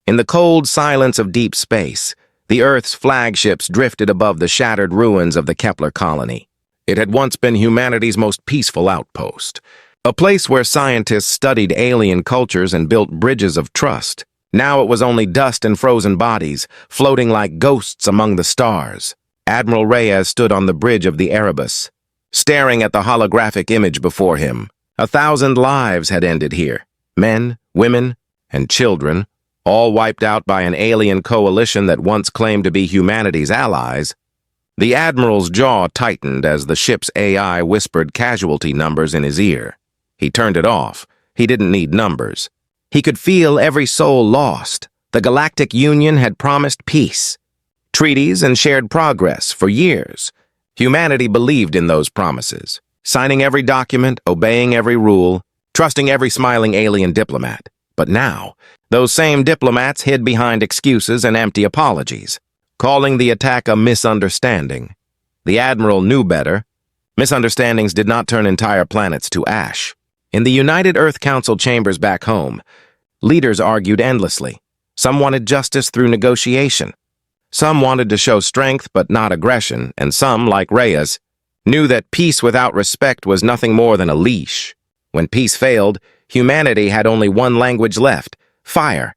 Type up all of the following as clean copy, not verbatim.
In the cold silence of deep space, the Earth's flagships drifted above the shattered ruins of the Kepler colony. It had once been humanity's most peaceful outpost, a place where scientists studied alien cultures and built bridges of trust. Now it was only dust and frozen bodies, floating like ghosts among the stars. Admiral Reyes stood on the bridge of the Erebus, staring at the holographic image before him. 1,000 lives had ended here. Men, women, and children, all wiped out by an alien coalition that once claimed to be humanity's allies. The Admiral's jaw tightened as the ship's AI whispered casualty numbers in his ear. He turned it off. He didn't need numbers. He could feel every soul lost. The Galactic Union had promised peace, treaties, and shared progress for years. Humanity believed in those promises, signing every document, obeying every rule, trusting every smiling alien diplomat. But now, those same diplomats hid behind excuses and empty apologies, calling the attack a misunderstanding. The Admiral knew better. Misunderstandings did not turn entire planets to ash. In the United Earth Council chambers back home, leaders argued endlessly. Some wanted justice through negotiation. Some wanted to show strength but not aggression, and some, like Reyes, knew that peace without respect was nothing more than a leash. When peace failed, humanity had only one language left: fire.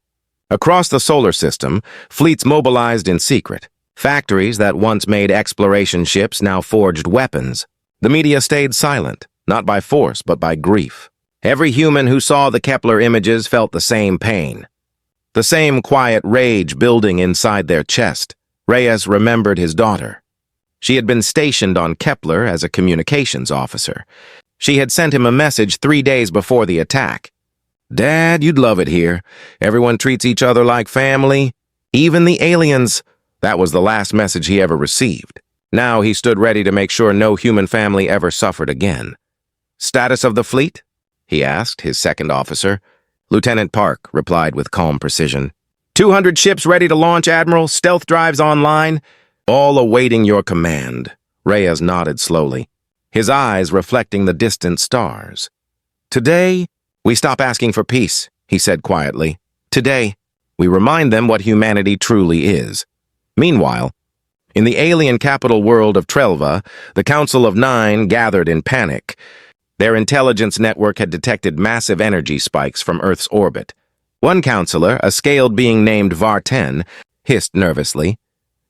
Across the solar system, fleets mobilized in secret. Factories that once made exploration ships now forged weapons. The media stayed silent, not by force but by grief. Every human who saw the Kepler images felt the same pain, the same quiet rage building inside their chest. Reyes remembered his daughter. She had been stationed on Kepler as a communications officer. She had sent him a message 3 days before the attack. "Dad, you'd love it here. Everyone treats each other like family. Even the aliens." That was the last message he ever received. Now he stood ready to make sure no human family ever suffered again. "Status of the fleet?" he asked his second officer. Lieutenant Park replied with calm precision. 200 ships ready to launch, Admiral. Stealth drives online. All awaiting your command." Reyes nodded slowly, his eyes reflecting the distant stars. "Today, we stop asking for peace," he said quietly. "Today, we remind them what humanity truly is." Meanwhile, in the alien capital world of Trelva, the Council of Nine gathered in panic. Their intelligence network had detected massive energy spikes from Earth's orbit. One counselor, a scaled being named Varten, hissed nervously.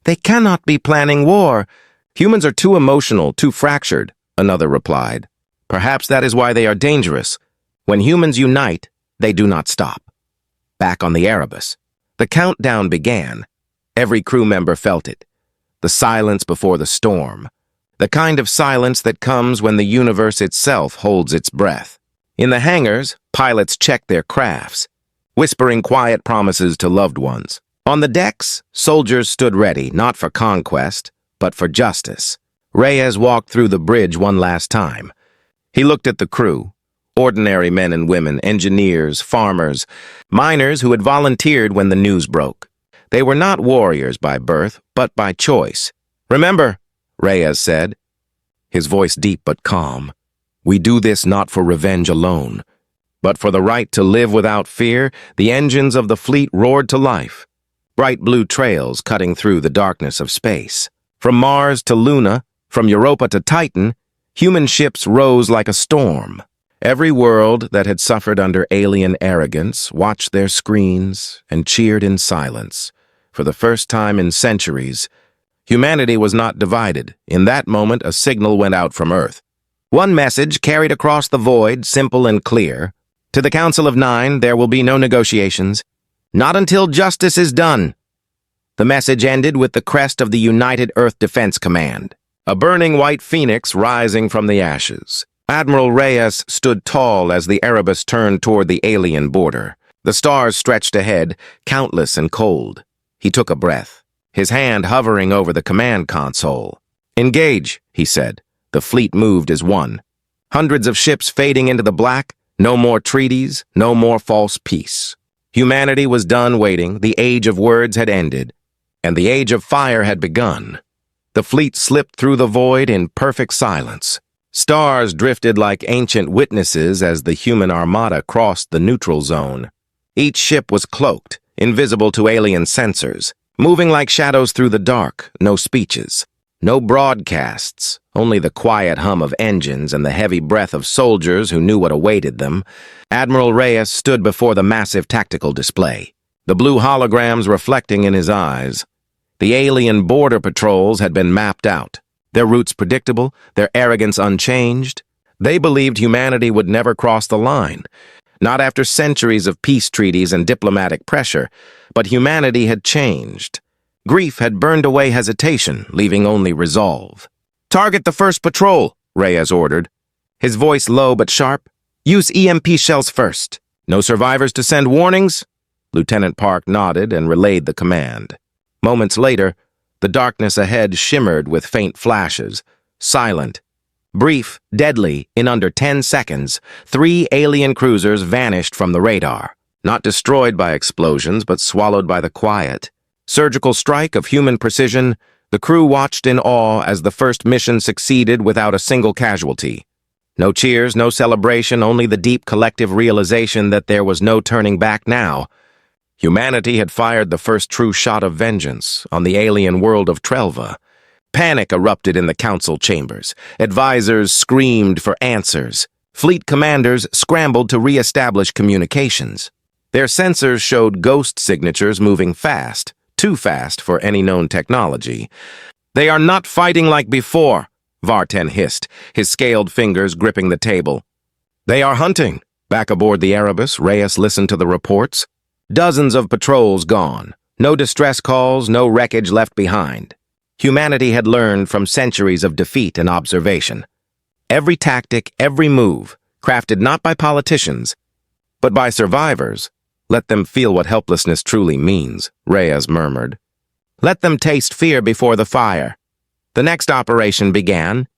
"They cannot be planning war. Humans are too emotional, too fractured," another replied. "Perhaps that is why they are dangerous. When humans unite, they do not stop." Back on the Erebus, the countdown began. Every crew member felt it. The silence before the storm. The kind of silence that comes when the universe itself holds its breath. In the hangars, pilots checked their crafts, whispering quiet promises to loved ones. On the decks, soldiers stood ready, not for conquest, but for justice. Reyes walked through the bridge one last time. He looked at the crew, ordinary men and women, engineers, farmers, miners who had volunteered when the news broke. They were not warriors by birth, but by choice. "Remember," Reyes said, his voice deep but calm, "we do this not for revenge alone, but for the right to live without fear." The engines of the fleet roared to life, bright blue trails cutting through the darkness of space. From Mars to Luna, from Europa to Titan, human ships rose like a storm. Every world that had suffered under alien arrogance watched their screens and cheered in silence. For the first time in centuries, humanity was not divided. In that moment, a signal went out from Earth. One message carried across the void, simple and clear. "To the Council of Nine, there will be no negotiations. Not until justice is done." The message ended with the crest of the United Earth Defense Command, a burning white phoenix rising from the ashes. Admiral Reyes stood tall as the Erebus turned toward the alien border. The stars stretched ahead, countless and cold. He took a breath, his hand hovering over the command console. "Engage," he said. The fleet moved as one. Hundreds of ships fading into the black. No more treaties, no more false peace. Humanity was done waiting. The age of words had ended, and the age of fire had begun. The fleet slipped through the void in perfect silence. Stars drifted like ancient witnesses as the human armada crossed the neutral zone. Each ship was cloaked, invisible to alien sensors, moving like shadows through the dark, no speeches. No broadcasts, only the quiet hum of engines and the heavy breath of soldiers who knew what awaited them. Admiral Reyes stood before the massive tactical display, the blue holograms reflecting in his eyes. The alien border patrols had been mapped out, their routes predictable, their arrogance unchanged. They believed humanity would never cross the line, not after centuries of peace treaties and diplomatic pressure, but humanity had changed. Grief had burned away hesitation, leaving only resolve. "Target the first patrol," Reyes ordered, his voice low but sharp. "Use EMP shells first. No survivors to send warnings?" Lieutenant Park nodded and relayed the command. Moments later, the darkness ahead shimmered with faint flashes, silent. Brief, deadly, in under 10 seconds, 3 alien cruisers vanished from the radar, not destroyed by explosions but swallowed by the quiet. Surgical strike of human precision, the crew watched in awe as the first mission succeeded without a single casualty. No cheers, no celebration, only the deep collective realization that there was no turning back now. Humanity had fired the first true shot of vengeance on the alien world of Trelva. Panic erupted in the council chambers. Advisors screamed for answers. Fleet commanders scrambled to re-establish communications. Their sensors showed ghost signatures moving fast. Too fast for any known technology. "They are not fighting like before," Vartan hissed, his scaled fingers gripping the table. "They are hunting." Back aboard the Erebus, Reyes listened to the reports. Dozens of patrols gone. No distress calls, no wreckage left behind. Humanity had learned from centuries of defeat and observation. Every tactic, every move, crafted not by politicians, but by survivors. "Let them feel what helplessness truly means," Reyes murmured. "Let them taste fear before the fire." The next operation began,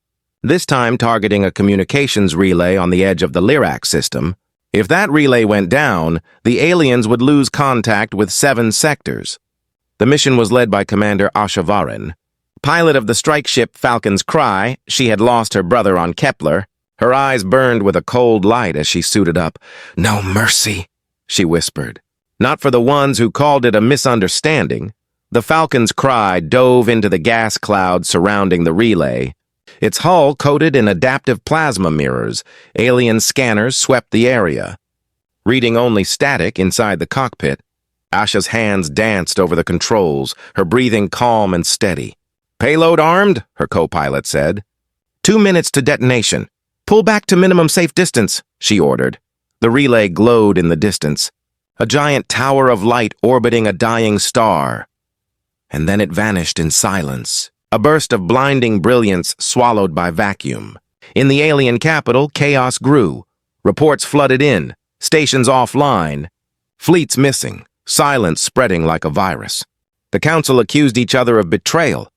this time targeting a communications relay on the edge of the Lyrac system. If that relay went down, the aliens would lose contact with 7 sectors. The mission was led by Commander Ashavarin. Pilot of the strike ship Falcon's Cry, she had lost her brother on Kepler. Her eyes burned with a cold light as she suited up. "No mercy," she whispered. Not for the ones who called it a misunderstanding. The Falcon's Cry dove into the gas cloud surrounding the relay. Its hull coated in adaptive plasma mirrors, alien scanners swept the area. Reading only static inside the cockpit, Asha's hands danced over the controls, her breathing calm and steady. "Payload armed," her co-pilot said. 2 minutes to detonation. "Pull back to minimum safe distance," she ordered. The relay glowed in the distance, a giant tower of light orbiting a dying star. And then it vanished in silence, a burst of blinding brilliance swallowed by vacuum. In the alien capital, chaos grew. Reports flooded in, stations offline, fleets missing, silence spreading like a virus. The council accused each other of betrayal,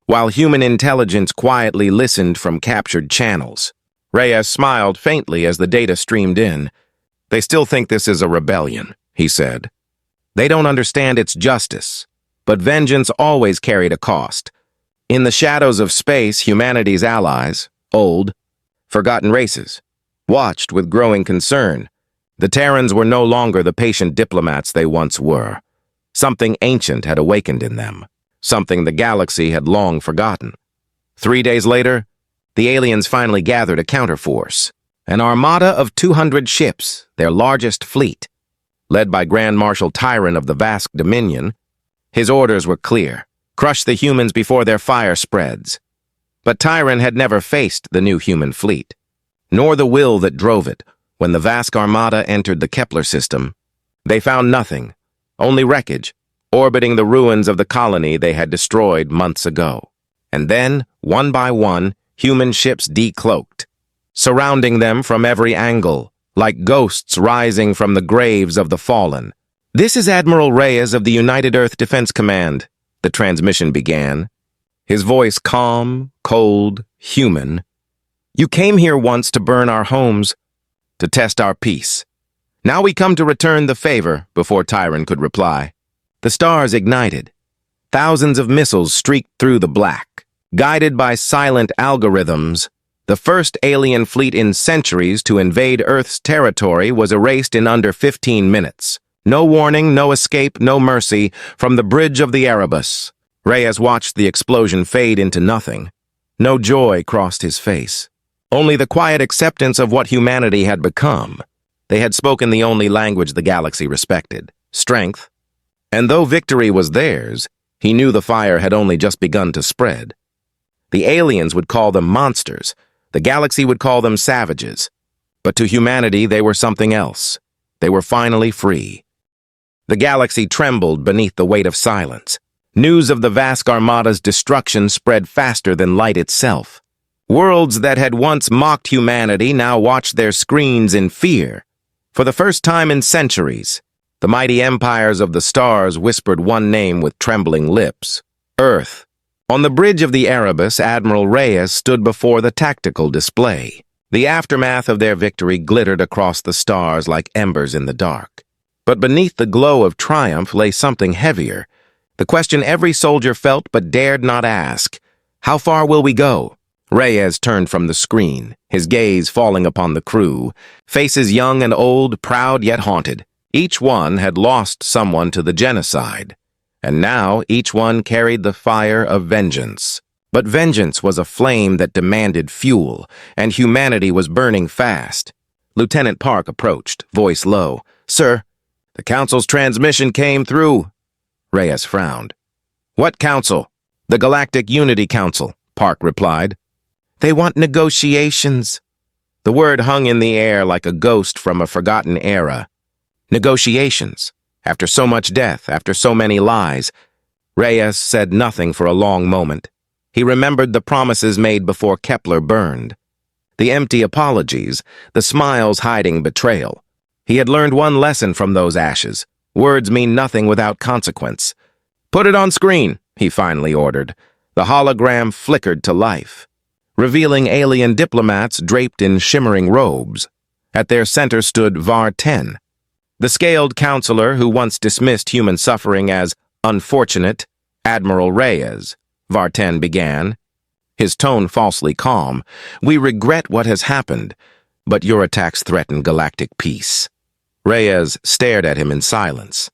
while human intelligence quietly listened from captured channels. Reyes smiled faintly as the data streamed in. "They still think this is a rebellion," he said. "They don't understand its justice, but vengeance always carried a cost." In the shadows of space, humanity's allies, old, forgotten races, watched with growing concern. The Terrans were no longer the patient diplomats they once were. Something ancient had awakened in them, something the galaxy had long forgotten. 3 days later, the aliens finally gathered a counterforce, an armada of 200 ships, their largest fleet. Led by Grand Marshal Tyran of the Vask Dominion, his orders were clear: crush the humans before their fire spreads. But Tyran had never faced the new human fleet, nor the will that drove it. When the Vask Armada entered the Kepler system, they found nothing, only wreckage, orbiting the ruins of the colony they had destroyed months ago. And then, one by one, human ships decloaked, surrounding them from every angle, like ghosts rising from the graves of the fallen. "This is Admiral Reyes of the United Earth Defense Command," the transmission began, his voice calm, cold, human. "You came here once to burn our homes, to test our peace. Now we come to return the favor," before Tyran could reply. The stars ignited. Thousands of missiles streaked through the black. Guided by silent algorithms, the first alien fleet in centuries to invade Earth's territory was erased in under 15 minutes. No warning, no escape, no mercy from the bridge of the Erebus. Reyes watched the explosion fade into nothing. No joy crossed his face. Only the quiet acceptance of what humanity had become. They had spoken the only language the galaxy respected, strength. And though victory was theirs, he knew the fire had only just begun to spread. The aliens would call them monsters. The galaxy would call them savages. But to humanity, they were something else. They were finally free. The galaxy trembled beneath the weight of silence. News of the vast armada's destruction spread faster than light itself. Worlds that had once mocked humanity now watched their screens in fear. For the first time in centuries, the mighty empires of the stars whispered one name with trembling lips: Earth. On the bridge of the Erebus, Admiral Reyes stood before the tactical display. The aftermath of their victory glittered across the stars like embers in the dark. But beneath the glow of triumph lay something heavier, the question every soldier felt but dared not ask: how far will we go? Reyes turned from the screen, his gaze falling upon the crew, faces young and old, proud yet haunted. Each one had lost someone to the genocide, and now each one carried the fire of vengeance. But vengeance was a flame that demanded fuel, and humanity was burning fast. Lieutenant Park approached, voice low. "Sir, the Council's transmission came through." Reyes frowned. "What council?" "The Galactic Unity Council," Park replied. "They want negotiations." The word hung in the air like a ghost from a forgotten era. Negotiations. After so much death, after so many lies. Reyes said nothing for a long moment. He remembered the promises made before Kepler burned. The empty apologies, the smiles hiding betrayal. He had learned one lesson from those ashes. Words mean nothing without consequence. "Put it on screen," he finally ordered. The hologram flickered to life, revealing alien diplomats draped in shimmering robes. At their center stood VAR-10, the scaled counselor who once dismissed human suffering as unfortunate. "Admiral Reyes," VAR-10 began, his tone falsely calm, "we regret what has happened, but your attacks threaten galactic peace." Reyes stared at him in silence.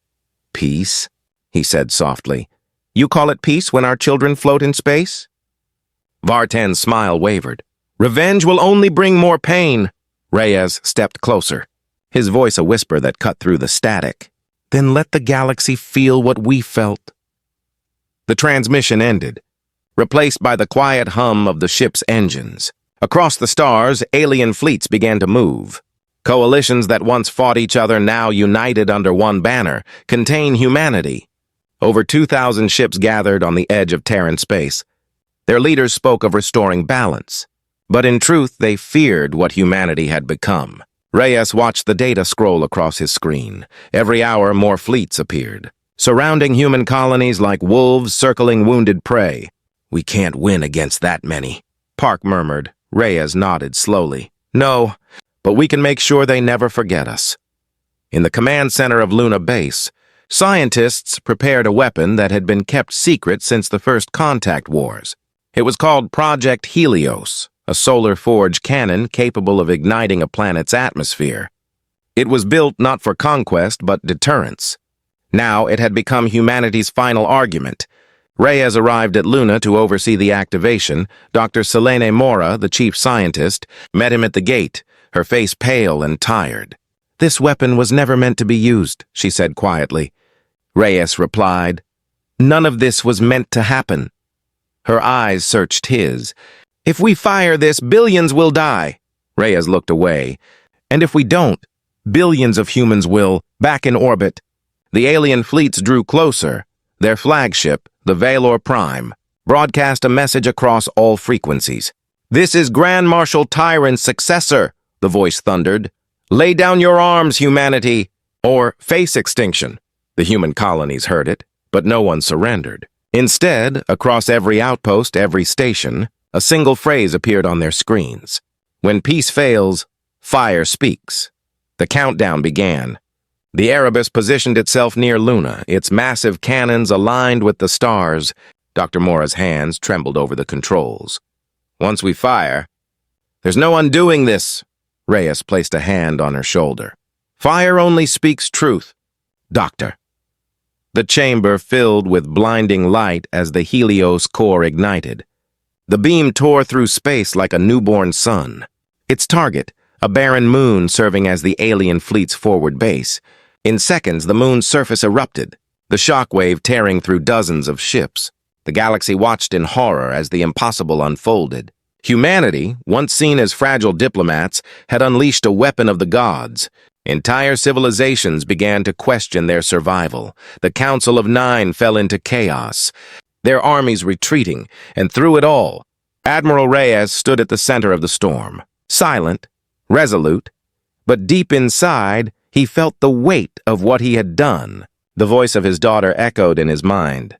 "Peace?" he said softly. "You call it peace when our children float in space?" VAR-10's smile wavered. "Revenge will only bring more pain." Reyes stepped closer, his voice a whisper that cut through the static. "Then let the galaxy feel what we felt." The transmission ended, replaced by the quiet hum of the ship's engines. Across the stars, alien fleets began to move. Coalitions that once fought each other, now united under one banner, contain humanity. Over 2,000 ships gathered on the edge of Terran space. Their leaders spoke of restoring balance, but in truth they feared what humanity had become. Reyes watched the data scroll across his screen. Every hour more fleets appeared, surrounding human colonies like wolves circling wounded prey. "We can't win against that many," Park murmured. Reyes nodded slowly. "No, but we can make sure they never forget us." In the command center of Luna Base, scientists prepared a weapon that had been kept secret since the first contact wars. It was called Project Helios, a solar forge cannon capable of igniting a planet's atmosphere. It was built not for conquest, but deterrence. Now it had become humanity's final argument. Reyes arrived at Luna to oversee the activation. Dr. Selene Mora, the chief scientist, met him at the gate, her face pale and tired. "This weapon was never meant to be used," she said quietly. Reyes replied, "None of this was meant to happen." Her eyes searched his. "If we fire this, billions will die." Reyes looked away. "And if we don't, billions of humans will, back in orbit." The alien fleets drew closer. Their flagship, the Valor Prime, broadcast a message across all frequencies. "This is Grand Marshal Tyran's successor," the voice thundered. "Lay down your arms, humanity, or face extinction." The human colonies heard it, but no one surrendered. Instead, across every outpost, every station, a single phrase appeared on their screens. "When peace fails, fire speaks." The countdown began. The Erebus positioned itself near Luna, its massive cannons aligned with the stars. Dr. Mora's hands trembled over the controls. "Once we fire, there's no undoing this." Reyes placed a hand on her shoulder. "Fire only speaks truth. Doctor. The chamber filled with blinding light as the Helios core ignited. The beam tore through space like a newborn sun. Its target, a barren moon serving as the alien fleet's forward base. In seconds, the moon's surface erupted, the shockwave tearing through dozens of ships. The galaxy watched in horror as the impossible unfolded. Humanity, once seen as fragile diplomats, had unleashed a weapon of the gods. Entire civilizations began to question their survival. The Council of Nine fell into chaos, their armies retreating, and through it all, Admiral Reyes stood at the center of the storm. Silent, resolute, but deep inside, he felt the weight of what he had done. The voice of his daughter echoed in his mind.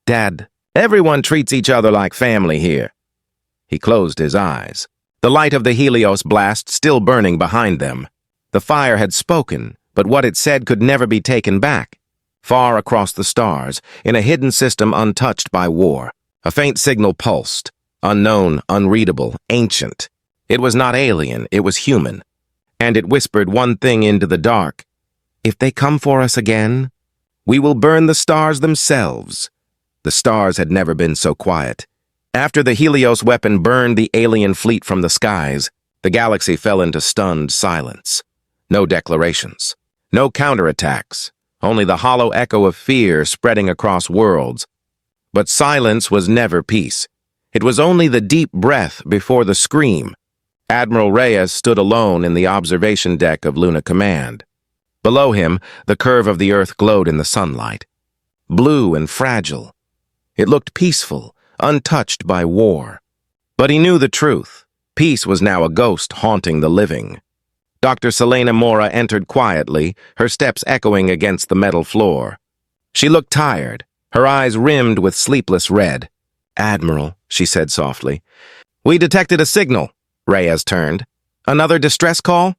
"Dad, everyone treats each other like family here." He closed his eyes, the light of the Helios blast still burning behind them. The fire had spoken, but what it said could never be taken back. Far across the stars, in a hidden system untouched by war, a faint signal pulsed, unknown, unreadable, ancient. It was not alien, it was human. And it whispered one thing into the dark. "If they come for us again, we will burn the stars themselves." The stars had never been so quiet. After the Helios weapon burned the alien fleet from the skies, the galaxy fell into stunned silence. No declarations, no counterattacks, only the hollow echo of fear spreading across worlds. But silence was never peace. It was only the deep breath before the scream. Admiral Reyes stood alone in the observation deck of Luna Command. Below him, the curve of the Earth glowed in the sunlight. Blue and fragile. It looked peaceful, untouched by war. But he knew the truth. Peace was now a ghost haunting the living. Dr. Selena Mora entered quietly, her steps echoing against the metal floor. She looked tired, her eyes rimmed with sleepless red. "Admiral," she said softly. "We detected a signal." Reyes turned. "Another distress call?"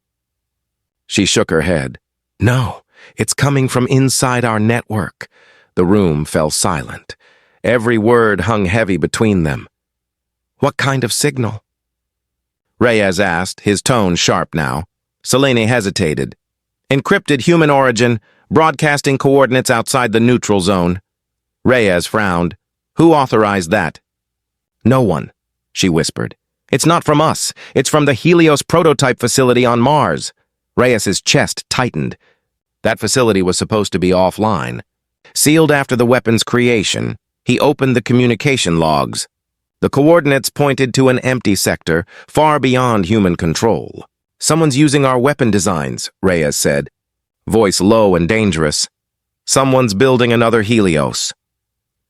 She shook her head. "No, it's coming from inside our network." The room fell silent. Every word hung heavy between them. "What kind of signal?" Reyes asked, his tone sharp now. Selene hesitated. "Encrypted human origin, broadcasting coordinates outside the neutral zone." Reyes frowned. "Who authorized that?" "No one," she whispered. "It's not from us. It's from the Helios prototype facility on Mars." Reyes's chest tightened. That facility was supposed to be offline. Sealed after the weapon's creation, he opened the communication logs. The coordinates pointed to an empty sector, far beyond human control. "Someone's using our weapon designs," Reyes said, voice low and dangerous. "Someone's building another Helios."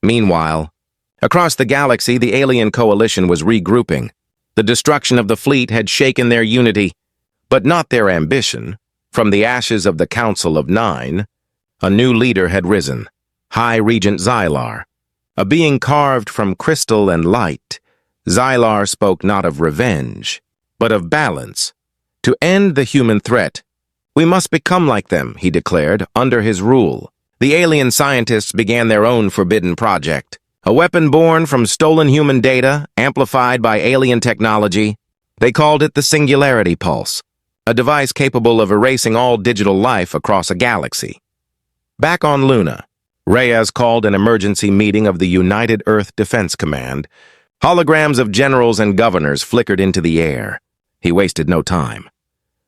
Meanwhile, across the galaxy, the alien coalition was regrouping. The destruction of the fleet had shaken their unity, but not their ambition. From the ashes of the Council of Nine, a new leader had risen, High Regent Xylar. A being carved from crystal and light, Xylar spoke not of revenge, but of balance. To end the human threat, we must become like them, he declared, under his rule. The alien scientists began their own forbidden project, a weapon born from stolen human data, amplified by alien technology. They called it the Singularity Pulse, a device capable of erasing all digital life across a galaxy. Back on Luna, Reyes called an emergency meeting of the United Earth Defense Command. Holograms of generals and governors flickered into the air. He wasted no time.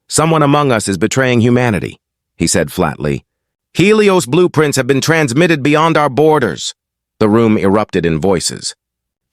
"Someone among us is betraying humanity," he said flatly. "Helios blueprints have been transmitted beyond our borders." The room erupted in voices.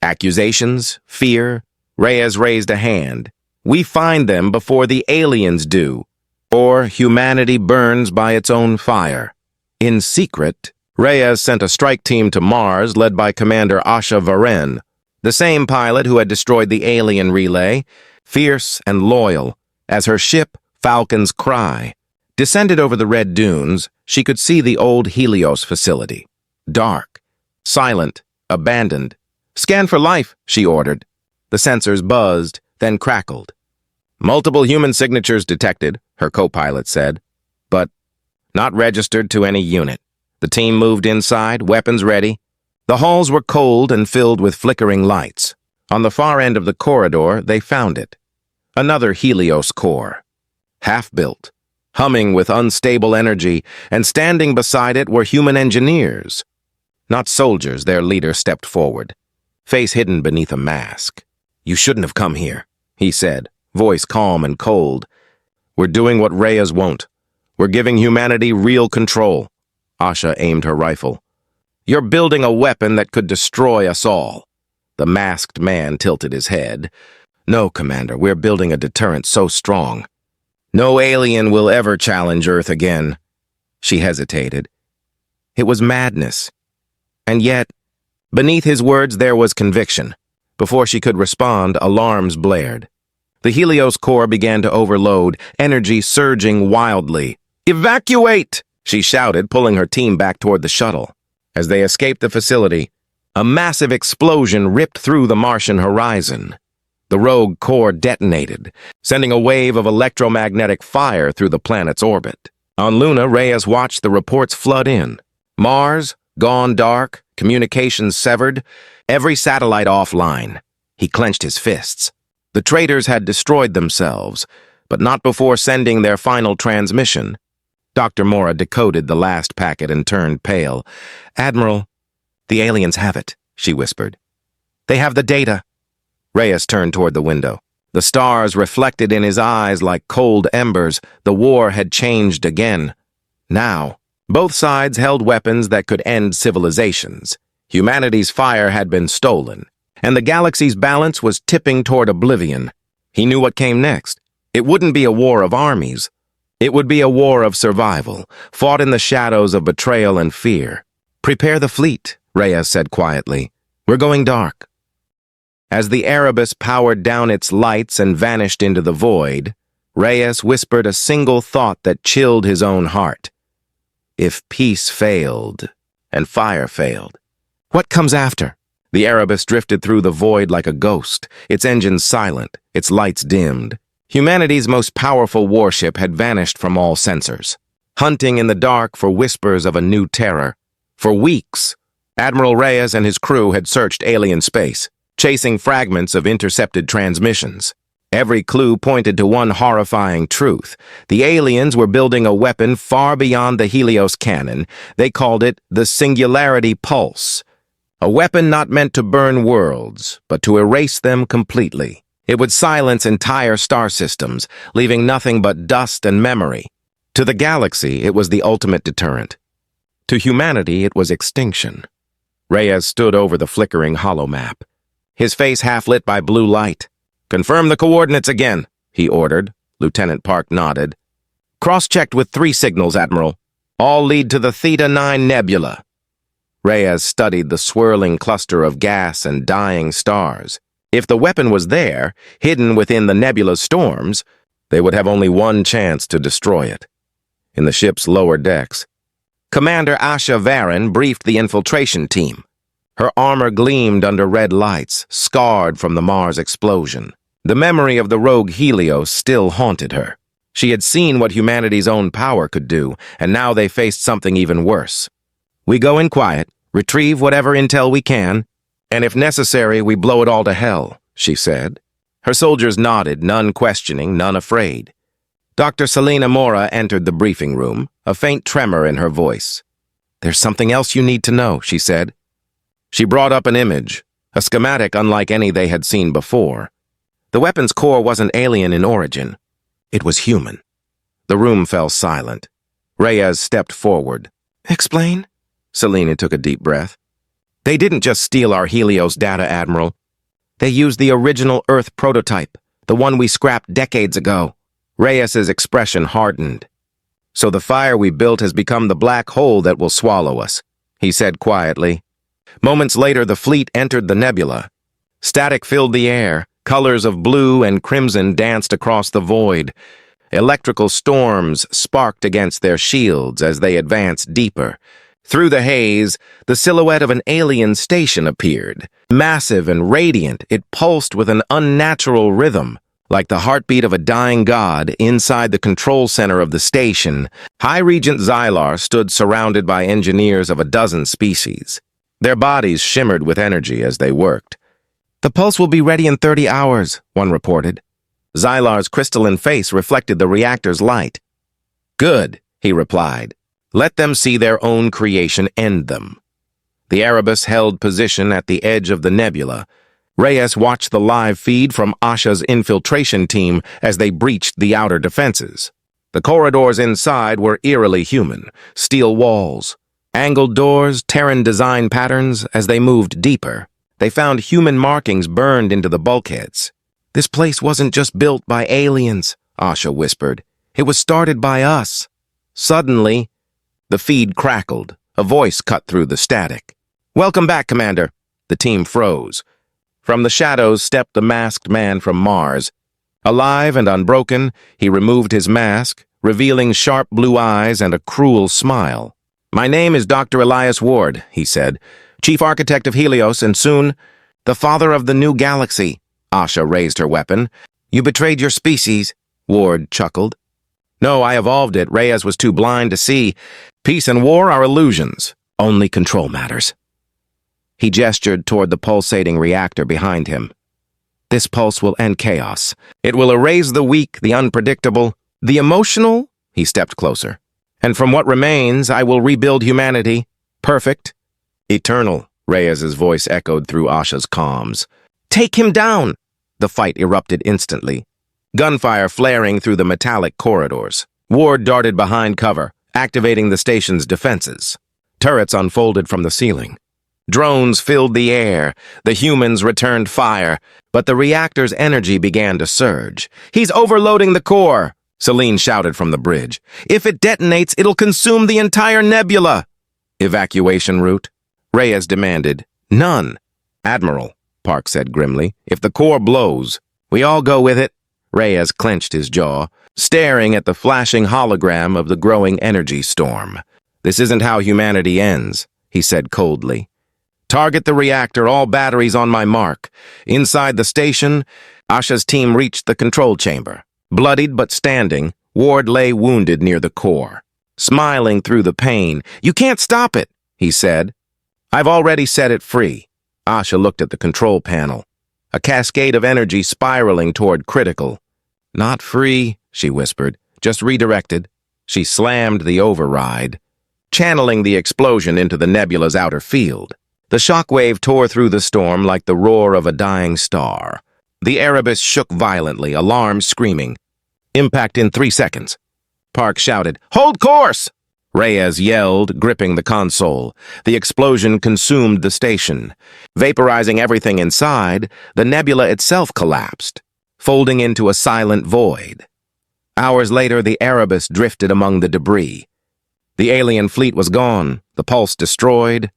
Accusations, fear. Reyes raised a hand. "We find them before the aliens do, or humanity burns by its own fire." In secret, Reyes sent a strike team to Mars led by Commander Asha Varen, the same pilot who had destroyed the alien relay, fierce and loyal. As her ship, Falcon's Cry, descended over the red dunes, she could see the old Helios facility. Dark, silent, abandoned. "Scan for life," she ordered. The sensors buzzed, then crackled. "Multiple human signatures detected," her co-pilot said, "but not registered to any unit." The team moved inside, weapons ready. The halls were cold and filled with flickering lights. On the far end of the corridor, they found it. Another Helios core. Half-built, humming with unstable energy, and standing beside it were human engineers. Not soldiers, their leader stepped forward, face hidden beneath a mask. "You shouldn't have come here," he said, voice calm and cold. "We're doing what Reyes won't. We're giving humanity real control." Asha aimed her rifle. "You're building a weapon that could destroy us all." The masked man tilted his head. "No, Commander, we're building a deterrent so strong. No alien will ever challenge Earth again." She hesitated. It was madness. And yet, beneath his words there was conviction. Before she could respond, alarms blared. The Helios core began to overload, energy surging wildly. "Evacuate!" she shouted, pulling her team back toward the shuttle. As they escaped the facility, a massive explosion ripped through the Martian horizon. The rogue core detonated, sending a wave of electromagnetic fire through the planet's orbit. On Luna, Reyes watched the reports flood in. Mars, gone dark, communications severed, every satellite offline. He clenched his fists. The traitors had destroyed themselves, but not before sending their final transmission. Dr. Mora decoded the last packet and turned pale. "Admiral, the aliens have it," she whispered. "They have the data." Reyes turned toward the window. The stars reflected in his eyes like cold embers. The war had changed again. Now, both sides held weapons that could end civilizations. Humanity's fire had been stolen, and the galaxy's balance was tipping toward oblivion. He knew what came next. It wouldn't be a war of armies. It would be a war of survival, fought in the shadows of betrayal and fear. "Prepare the fleet," Reyes said quietly. "We're going dark." As the Erebus powered down its lights and vanished into the void, Reyes whispered a single thought that chilled his own heart. If peace failed, and fire failed, what comes after? The Erebus drifted through the void like a ghost, its engines silent, its lights dimmed. Humanity's most powerful warship had vanished from all sensors, hunting in the dark for whispers of a new terror. For weeks, Admiral Reyes and his crew had searched alien space, chasing fragments of intercepted transmissions. Every clue pointed to one horrifying truth. The aliens were building a weapon far beyond the Helios cannon. They called it the Singularity Pulse. A weapon not meant to burn worlds, but to erase them completely. It would silence entire star systems, leaving nothing but dust and memory. To the galaxy, it was the ultimate deterrent. To humanity, it was extinction. Reyes stood over the flickering holomap, his face half lit by blue light. "Confirm the coordinates again," he ordered. Lieutenant Park nodded. "Cross-checked with 3 signals, Admiral. All lead to the Theta 9 Nebula." Reyes studied the swirling cluster of gas and dying stars. If the weapon was there, hidden within the nebula's storms, they would have only one chance to destroy it. In the ship's lower decks, Commander Asha Varin briefed the infiltration team. Her armor gleamed under red lights, scarred from the Mars explosion. The memory of the rogue Helios still haunted her. She had seen what humanity's own power could do, and now they faced something even worse. "We go in quiet, retrieve whatever intel we can, and if necessary, we blow it all to hell," she said. Her soldiers nodded, none questioning, none afraid. Dr. Selena Mora entered the briefing room, a faint tremor in her voice. "There's something else you need to know," she said. She brought up an image, a schematic unlike any they had seen before. The weapon's core wasn't alien in origin. It was human. The room fell silent. Reyes stepped forward. "Explain?" Selena took a deep breath. "They didn't just steal our Helios data, Admiral. They used the original Earth prototype, the one we scrapped decades ago." Reyes's expression hardened. "So the fire we built has become the black hole that will swallow us," he said quietly. Moments later, the fleet entered the nebula. Static filled the air. Colors of blue and crimson danced across the void. Electrical storms sparked against their shields as they advanced deeper. Through the haze, the silhouette of an alien station appeared. Massive and radiant, it pulsed with an unnatural rhythm. Like the heartbeat of a dying god, inside the control center of the station, High Regent Xylar stood surrounded by engineers of a dozen species. Their bodies shimmered with energy as they worked. "The pulse will be ready in 30 hours, one reported. Xylar's crystalline face reflected the reactor's light. Good, he replied. Let them see their own creation end them. The Erebus held position at the edge of the nebula. Reyes watched the live feed from Asha's infiltration team as they breached the outer defenses. The corridors inside were eerily human, steel walls, angled doors, Terran design patterns. As they moved deeper, they found human markings burned into the bulkheads. This place wasn't just built by aliens, Asha whispered. It was started by us. Suddenly, the feed crackled. A voice cut through the static. Welcome back, Commander. The team froze. From the shadows stepped a masked man from Mars. Alive and unbroken, he removed his mask, revealing sharp blue eyes and a cruel smile. My name is Dr. Elias Ward, he said, Chief Architect of Helios and soon, the father of the new galaxy. Asha raised her weapon. You betrayed your species, Ward chuckled. No, I evolved it. Reyes was too blind to see. Peace and war are illusions. Only control matters. He gestured toward the pulsating reactor behind him. This pulse will end chaos. It will erase the weak, the unpredictable, the emotional. He stepped closer. And from what remains, I will rebuild humanity. Perfect. Eternal, Reyes's voice echoed through Asha's comms. Take him down! The fight erupted instantly. Gunfire flaring through the metallic corridors. Ward darted behind cover, activating the station's defenses. Turrets unfolded from the ceiling. Drones filled the air. The humans returned fire, but the reactor's energy began to surge. He's overloading the core, Celine shouted from the bridge. If it detonates, it'll consume the entire nebula. Evacuation route? Reyes demanded. None. Admiral, Park said grimly. If the core blows, we all go with it. Reyes clenched his jaw, staring at the flashing hologram of the growing energy storm. This isn't how humanity ends, he said coldly. Target the reactor, all batteries on my mark. Inside the station, Asha's team reached the control chamber. Bloodied but standing, Ward lay wounded near the core. Smiling through the pain, You can't stop it, he said. I've already set it free. Asha looked at the control panel. A cascade of energy spiraling toward critical. Not free, she whispered, just redirected. She slammed the override, channeling the explosion into the nebula's outer field. The shockwave tore through the storm like the roar of a dying star. The Erebus shook violently, alarm screaming. Impact in 3 seconds. Park shouted, Hold course! Reyes yelled, gripping the console. The explosion consumed the station. Vaporizing everything inside, the nebula itself collapsed, folding into a silent void. Hours later, the Erebus drifted among the debris. The alien fleet was gone, the pulse destroyed.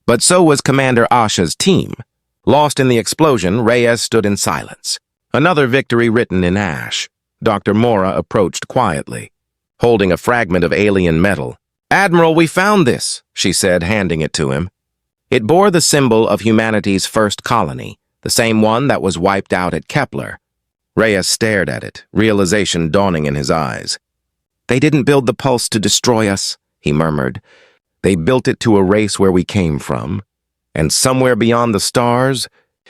But so was Commander Asha's team. Lost in the explosion, Reyes stood in silence. Another victory written in ash. Dr. Mora approached quietly, holding a fragment of alien metal. Admiral, we found this, she said, handing it to him. It bore the symbol of humanity's first colony, the same one that was wiped out at Kepler. Reyes stared at it, realization dawning in his eyes. They didn't build the pulse to destroy us, he murmured. They built it to erase where we came from. And somewhere beyond the stars,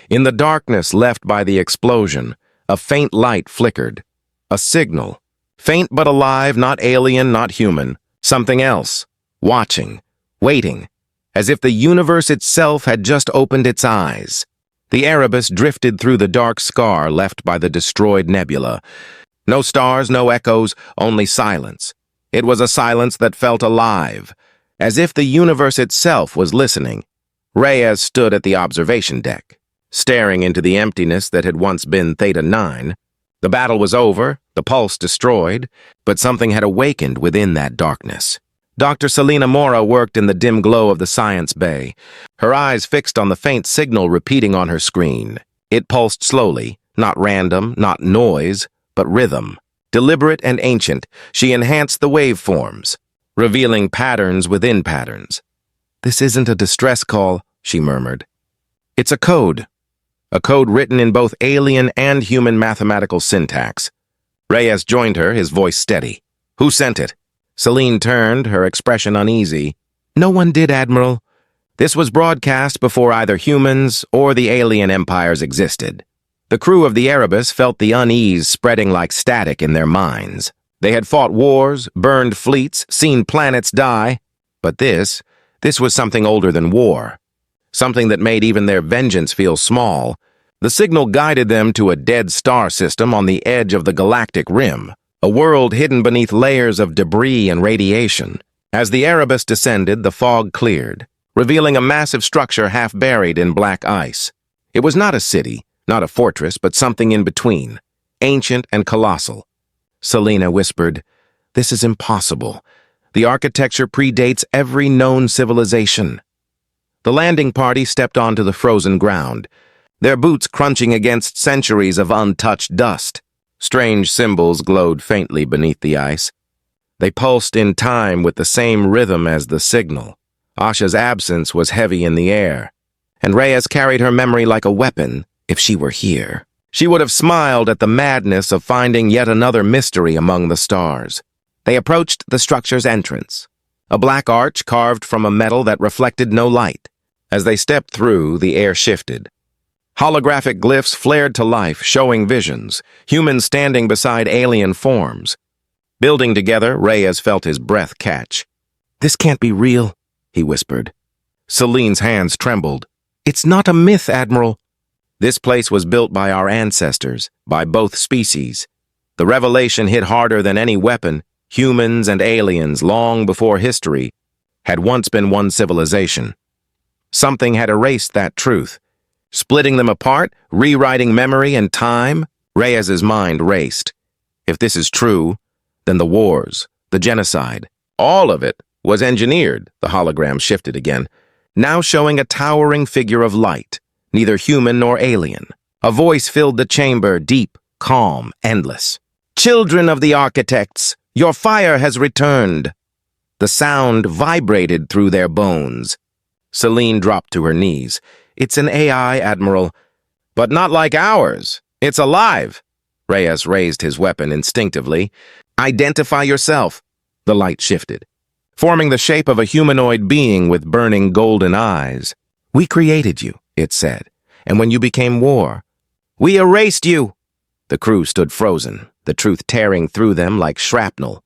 in the darkness left by the explosion, a faint light flickered. A signal. Faint but alive, not alien, not human. Something else. Watching. Waiting. As if the universe itself had just opened its eyes. The Erebus drifted through the dark scar left by the destroyed nebula. No stars, no echoes, only silence. It was a silence that felt alive, as if the universe itself was listening. Reyes stood at the observation deck, staring into the emptiness that had once been Theta 9. The battle was over, the pulse destroyed, but something had awakened within that darkness. Dr. Selena Mora worked in the dim glow of the science bay, her eyes fixed on the faint signal repeating on her screen. It pulsed slowly, not random, not noise, but rhythm. Deliberate and ancient, she enhanced the waveforms, revealing patterns within patterns. This isn't a distress call, she murmured. It's a code written in both alien and human mathematical syntax. Reyes joined her, his voice steady. Who sent it? Celine turned, her expression uneasy. No one did, Admiral. This was broadcast before either humans or the alien empires existed. The crew of the Erebus felt the unease spreading like static in their minds. They had fought wars, burned fleets, seen planets die. But this was something older than war. Something that made even their vengeance feel small. The signal guided them to a dead star system on the edge of the galactic rim, a world hidden beneath layers of debris and radiation. As the Erebus descended, the fog cleared, revealing a massive structure half buried in black ice. It was not a city, not a fortress, but something in between, ancient and colossal. Selena whispered, "This is impossible. The architecture predates every known civilization." The landing party stepped onto the frozen ground, their boots crunching against centuries of untouched dust. Strange symbols glowed faintly beneath the ice. They pulsed in time with the same rhythm as the signal. Asha's absence was heavy in the air, and Reyes carried her memory like a weapon. If she were here, she would have smiled at the madness of finding yet another mystery among the stars. They approached the structure's entrance, a black arch carved from a metal that reflected no light. As they stepped through, the air shifted. Holographic glyphs flared to life, showing visions, humans standing beside alien forms. Building together, Reyes felt his breath catch. "This can't be real," he whispered. Celine's hands trembled. "It's not a myth, Admiral." This place was built by our ancestors, by both species. The revelation hit harder than any weapon. Humans and aliens, long before history, had once been one civilization. Something had erased that truth. Splitting them apart, rewriting memory and time, Reyes's mind raced. If this is true, then the wars, the genocide, all of it was engineered. The hologram shifted again, now showing a towering figure of light, neither human nor alien. A voice filled the chamber, deep, calm, endless. "Children of the architects, your fire has returned." The sound vibrated through their bones. Celine dropped to her knees. "It's an AI, Admiral." "But not like ours. It's alive." Reyes raised his weapon instinctively. "Identify yourself." The light shifted, forming the shape of a humanoid being with burning golden eyes. "We created you," it said, "and when you became war, we erased you." The crew stood frozen, the truth tearing through them like shrapnel.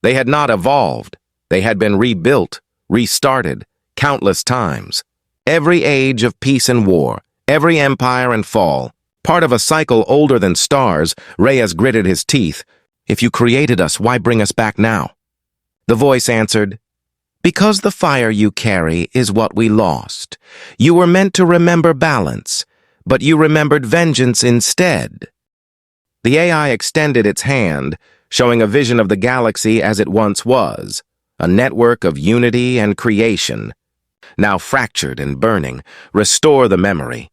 They had not evolved. They had been rebuilt, restarted, countless times. Every age of peace and war, every empire and fall. Part of a cycle older than stars, Reyes gritted his teeth. "If you created us, why bring us back now?" The voice answered, "Because the fire you carry is what we lost. You were meant to remember balance, but you remembered vengeance instead." The AI extended its hand, showing a vision of the galaxy as it once was, a network of unity and creation. Now fractured and burning, restore the memory.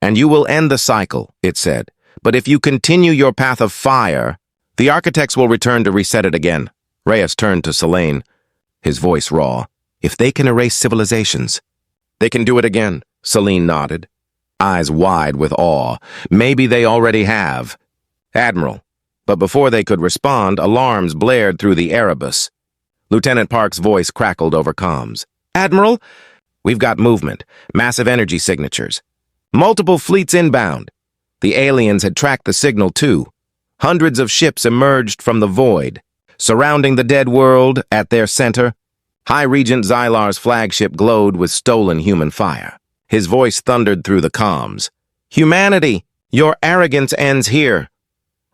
"And you will end the cycle," it said. "But if you continue your path of fire, the architects will return to reset it again." Reyes turned to Selene, his voice raw. "If they can erase civilizations, they can do it again." Selene nodded, eyes wide with awe. "Maybe they already have." "Admiral." But before they could respond, alarms blared through the Erebus. Lieutenant Park's voice crackled over comms. "Admiral, we've got movement, massive energy signatures. Multiple fleets inbound." The aliens had tracked the signal too. Hundreds of ships emerged from the void, surrounding the dead world at their center. High Regent Xylar's flagship glowed with stolen human fire. His voice thundered through the comms. "Humanity, your arrogance ends here."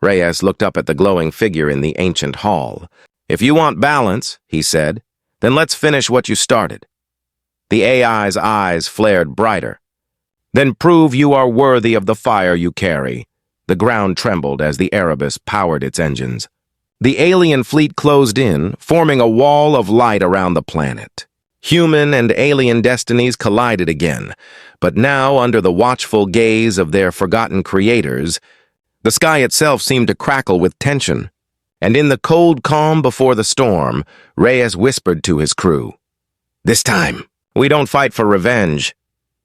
Reyes looked up at the glowing figure in the ancient hall. "If you want balance," he said, "then let's finish what you started." The AI's eyes flared brighter. "Then prove you are worthy of the fire you carry." The ground trembled as the Erebus powered its engines. The alien fleet closed in, forming a wall of light around the planet. Human and alien destinies collided again, but now under the watchful gaze of their forgotten creators. The sky itself seemed to crackle with tension, and in the cold calm before the storm, Reyes whispered to his crew, "This time, we don't fight for revenge."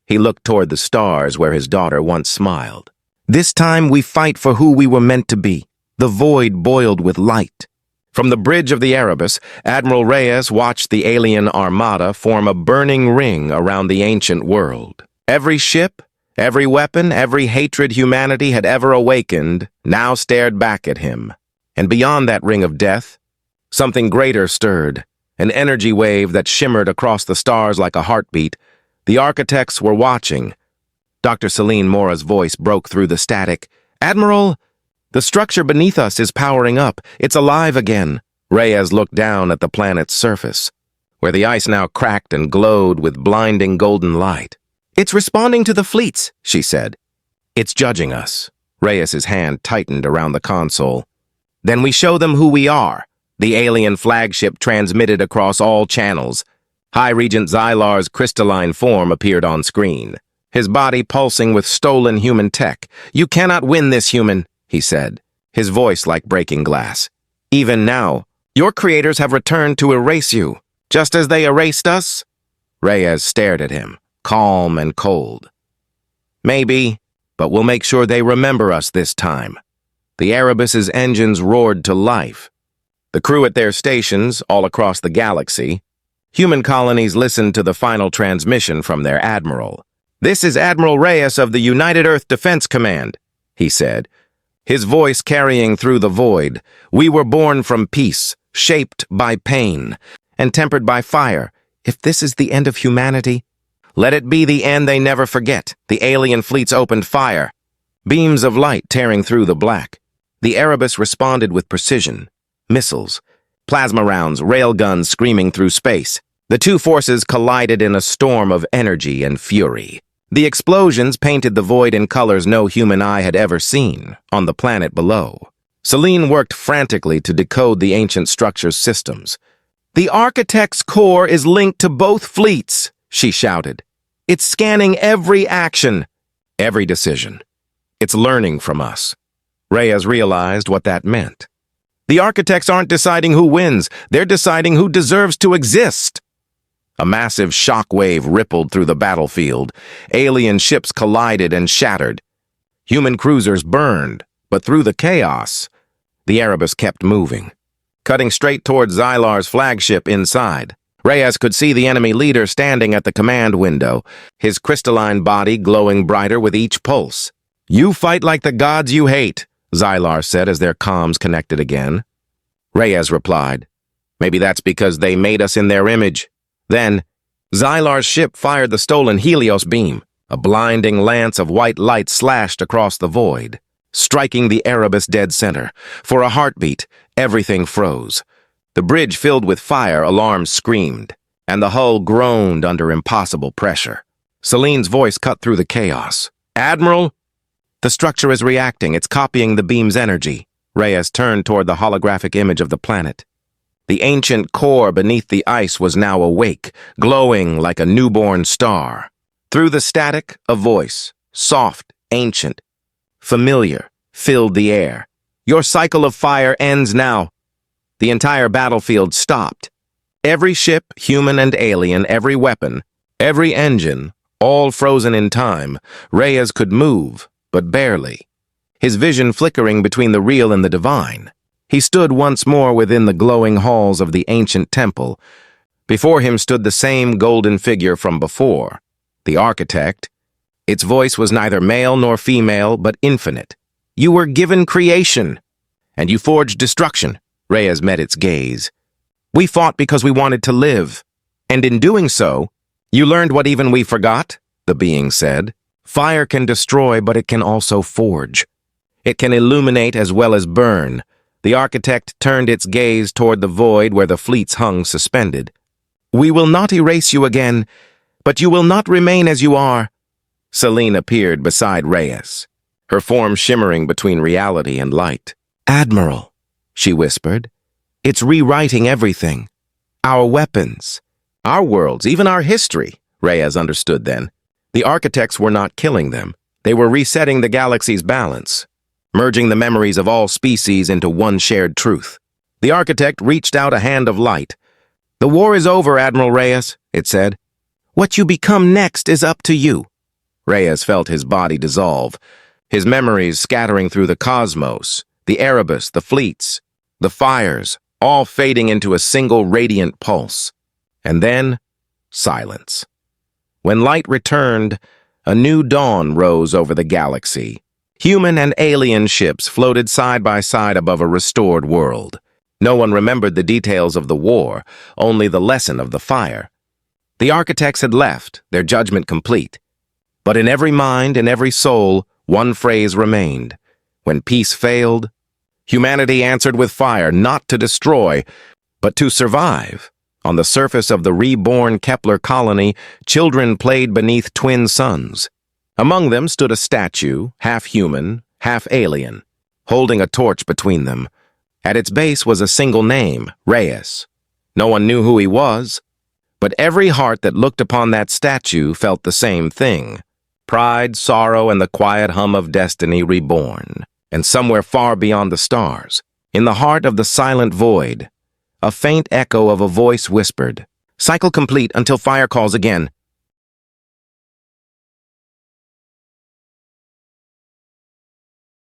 He looked toward the stars where his daughter once smiled. "This time we fight for who we were meant to be." The void boiled with light. From the bridge of the Erebus, Admiral Reyes watched the alien armada form a burning ring around the ancient world. Every ship, every weapon, every hatred humanity had ever awakened now stared back at him. And beyond that ring of death, something greater stirred, an energy wave that shimmered across the stars like a heartbeat. The architects were watching. Dr. Celine Mora's voice broke through the static. "Admiral, the structure beneath us is powering up. It's alive again." Reyes looked down at the planet's surface, where the ice now cracked and glowed with blinding golden light. "It's responding to the fleets," she said. "It's judging us." Reyes's hand tightened around the console. "Then we show them who we are." The alien flagship transmitted across all channels. High Regent Xylar's crystalline form appeared on screen, his body pulsing with stolen human tech. "You cannot win this, human," he said, his voice like breaking glass. "Even now, your creators have returned to erase you, just as they erased us." Reyes stared at him, calm and cold. "Maybe, but we'll make sure they remember us this time." The Erebus's engines roared to life. The crew at their stations, all across the galaxy, human colonies listened to the final transmission from their admiral. "This is Admiral Reyes of the United Earth Defense Command," he said, his voice carrying through the void. "We were born from peace, shaped by pain, and tempered by fire. If this is the end of humanity, let it be the end they never forget." The alien fleets opened fire, beams of light tearing through the black. The Erebus responded with precision. Missiles, plasma rounds, railguns screaming through space. The two forces collided in a storm of energy and fury. The explosions painted the void in colors no human eye had ever seen on the planet below. Celine worked frantically to decode the ancient structure's systems. "The Architect's core is linked to both fleets," she shouted. "It's scanning every action, every decision. It's learning from us." Reyes realized what that meant. The architects aren't deciding who wins, they're deciding who deserves to exist. A massive shockwave rippled through the battlefield. Alien ships collided and shattered. Human cruisers burned, but through the chaos, the Erebus kept moving, cutting straight toward Xylar's flagship inside. Reyes could see the enemy leader standing at the command window, his crystalline body glowing brighter with each pulse. "You fight like the gods you hate," Xylar said as their comms connected again. Reyes replied, "Maybe that's because they made us in their image." Then, Xylar's ship fired the stolen Helios beam. A blinding lance of white light slashed across the void, striking the Erebus dead center. For a heartbeat, everything froze. The bridge filled with fire, alarms screamed, and the hull groaned under impossible pressure. Celine's voice cut through the chaos. "Admiral, the structure is reacting. It's copying the beam's energy." Reyes turned toward the holographic image of the planet. The ancient core beneath the ice was now awake, glowing like a newborn star. Through the static, a voice, soft, ancient, familiar, filled the air. "Your cycle of fire ends now." The entire battlefield stopped. Every ship, human and alien, every weapon, every engine, all frozen in time. Reyes could move, but barely, his vision flickering between the real and the divine. He stood once more within the glowing halls of the ancient temple. Before him stood the same golden figure from before, the architect. Its voice was neither male nor female, but infinite. "You were given creation, and you forged destruction." Reyes met its gaze. "We fought because we wanted to live, and in doing so, you learned what even we forgot," the being said. "Fire can destroy, but it can also forge. It can illuminate as well as burn." The architect turned its gaze toward the void where the fleets hung suspended. "We will not erase you again, but you will not remain as you are." Celine appeared beside Reyes, her form shimmering between reality and light. "Admiral," she whispered, "it's rewriting everything. Our weapons, our worlds, even our history." Reyes understood then. The architects were not killing them. They were resetting the galaxy's balance, merging the memories of all species into one shared truth. The architect reached out a hand of light. "The war is over, Admiral Reyes," it said. "What you become next is up to you." Reyes felt his body dissolve, his memories scattering through the cosmos, the Erebus, the fleets, the fires, all fading into a single radiant pulse. And then, silence. When light returned, a new dawn rose over the galaxy. Human and alien ships floated side by side above a restored world. No one remembered the details of the war, only the lesson of the fire. The architects had left, their judgment complete. But in every mind, in every soul, one phrase remained. When peace failed, humanity answered with fire, not to destroy, but to survive. On the surface of the reborn Kepler colony, children played beneath twin suns. Among them stood a statue, half human, half alien, holding a torch between them. At its base was a single name, Reyes. No one knew who he was, but every heart that looked upon that statue felt the same thing. Pride, sorrow, and the quiet hum of destiny reborn. And somewhere far beyond the stars, in the heart of the silent void, a faint echo of a voice whispered, "Cycle complete until fire calls again."